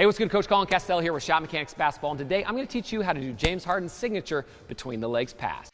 Hey, what's good? Coach Colin Castell here with ShotMechanics Basketball, and today I'm going to teach you how to do James Harden's signature between the legs pass.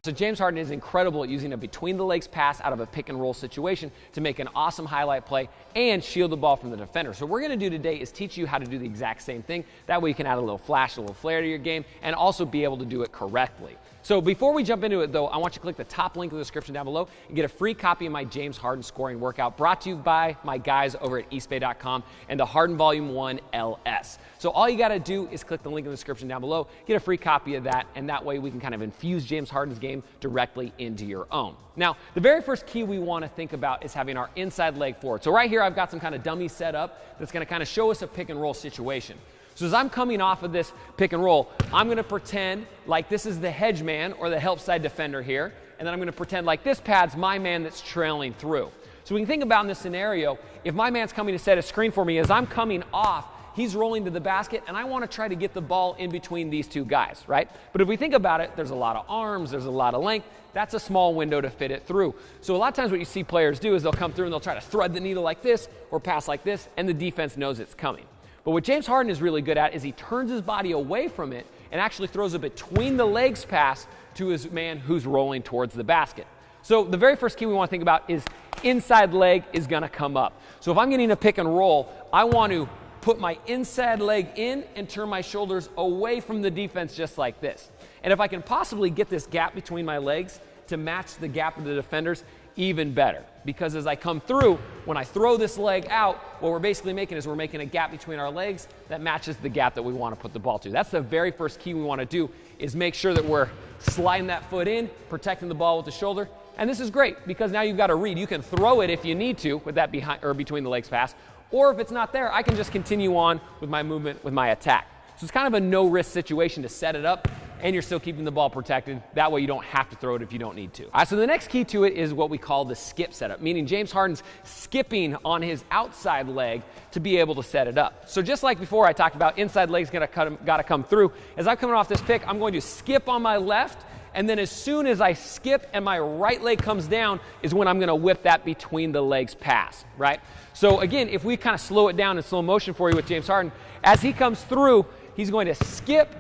So James Harden is incredible at using a between the legs pass out of a pick and roll situation to make an awesome highlight play and shield the ball from the defender. So what we're going to do today is teach you how to do the exact same thing. That way you can add a little flash, a little flair to your game, and also be able to do it correctly. So before we jump into it though, I want you to click the top link in the description down below and get a free copy of my James Harden Scoring Workout, brought to you by my guys over at eastbay.com and the Harden Volume 1 LS. So all you got to do is click the link in the description down below, get a free copy of that, and that way we can kind of infuse James Harden's game directly into your own. Now, the very first key we want to think about is having our inside leg forward. So right here I've got some kind of dummy set up that's going to kind of show us a pick and roll situation. So as I'm coming off of this pick and roll, I'm going to pretend like this is the hedge man or the help side defender here, and then I'm going to pretend like this pad's my man that's trailing through. So we can think about in this scenario, if my man's coming to set a screen for me, as I'm coming off, he's rolling to the basket, and I want to try to get the ball in between these two guys, right? But if we think about it, there's a lot of arms, there's a lot of length, that's a small window to fit it through. So a lot of times what you see players do is they'll come through and they'll try to thread the needle like this or pass like this, and the defense knows it's coming. But what James Harden is really good at is he turns his body away from it and actually throws a between the legs pass to his man who's rolling towards the basket. So the very first key we want to think about is inside leg is going to come up. So if I'm getting a pick and roll, I want to put my inside leg in and turn my shoulders away from the defense just like this. And if I can possibly get this gap between my legs to match the gap of the defenders, even better. Because as I come through, when I throw this leg out, what we're basically making is we're making a gap between our legs that matches the gap that we want to put the ball to. That's the very first key we want to do, is make sure that we're sliding that foot in, protecting the ball with the shoulder. And this is great because now you've got a read. You can throw it if you need to with that behind or between the legs pass, or if it's not there, I can just continue on with my movement, with my attack. So it's kind of a no-risk situation to set it up, and you're still keeping the ball protected. That way you don't have to throw it if you don't need to. All right, so the next key to it is what we call the skip setup, meaning James Harden's skipping on his outside leg to be able to set it up. So just like before I talked about, inside leg's got to come through. As I'm coming off this pick, I'm going to skip on my left, and then as soon as I skip and my right leg comes down is when I'm going to whip that between the legs pass, right? So again, if we kind of slow it down in slow motion for you with James Harden, as he comes through, he's going to skip,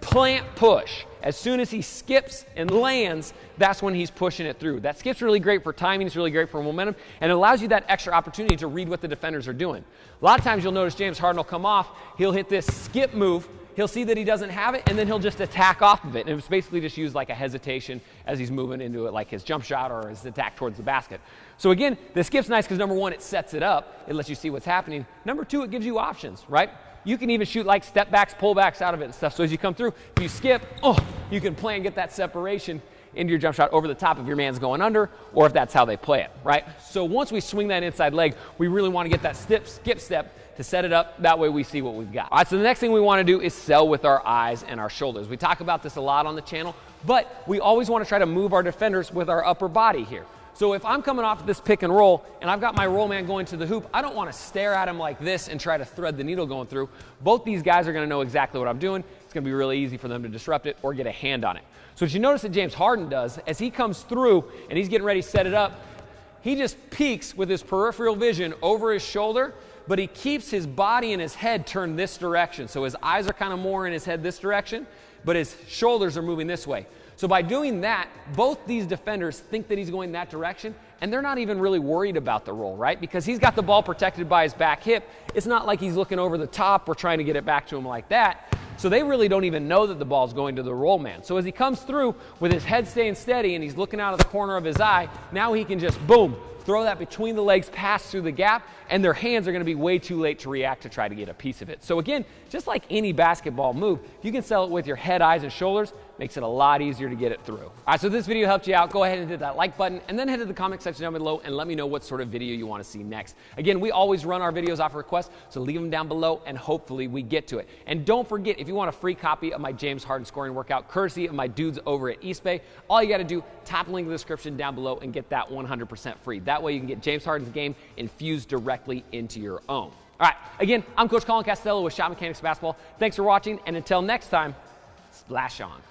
plant, push. As soon as he skips and lands, that's when he's pushing it through. That skip's really great for timing, it's really great for momentum, and it allows you that extra opportunity to read what the defenders are doing. A lot of times you'll notice James Harden will come off, he'll hit this skip move, he'll see that he doesn't have it, and then he'll just attack off of it. And it's basically just used like a hesitation as he's moving into it, like his jump shot or his attack towards the basket. So again, the skip's nice because number one, it sets it up, it lets you see what's happening. Number two, it gives you options, right? You can even shoot like step backs, pull backs out of it and stuff. So as you come through, if you skip, you can play and get that separation into your jump shot over the top if your man's going under, or if that's how they play it, right? So once we swing that inside leg, we really want to get that skip step to set it up. That way we see what we've got. All right, so the next thing we want to do is sell with our eyes and our shoulders. We talk about this a lot on the channel, but we always want to try to move our defenders with our upper body here. So if I'm coming off this pick and roll and I've got my roll man going to the hoop, I don't want to stare at him like this and try to thread the needle going through. Both these guys are going to know exactly what I'm doing. It's going to be really easy for them to disrupt it or get a hand on it. So what you notice that James Harden does, as he comes through and he's getting ready to set it up, he just peeks with his peripheral vision over his shoulder, but he keeps his body and his head turned this direction. So his eyes are kind of more in his head this direction, but his shoulders are moving this way. So by doing that, both these defenders think that he's going that direction, and they're not even really worried about the roll, right? Because he's got the ball protected by his back hip. It's not like he's looking over the top or trying to get it back to him like that. So they really don't even know that the ball's going to the roll man. So as he comes through with his head staying steady and he's looking out of the corner of his eye, now he can just, boom, throw that between the legs pass through the gap, and their hands are going to be way too late to react to try to get a piece of it. So again, just like any basketball move, if you can sell it with your head, eyes, and shoulders, makes it a lot easier to get it through. All right, so if this video helped you out, go ahead and hit that like button, and then head to the comment section down below and let me know what sort of video you want to see next. Again, we always run our videos off request, so leave them down below, and hopefully we get to it. And don't forget, if you want a free copy of my James Harden Scoring Workout, courtesy of my dudes over at Eastbay, all you got to do, top link in the description down below and get that 100% free. That way you can get James Harden's game infused directly into your own. All right, again, I'm Coach Colin Castello with ShotMechanics Basketball. Thanks for watching, and until next time, splash on.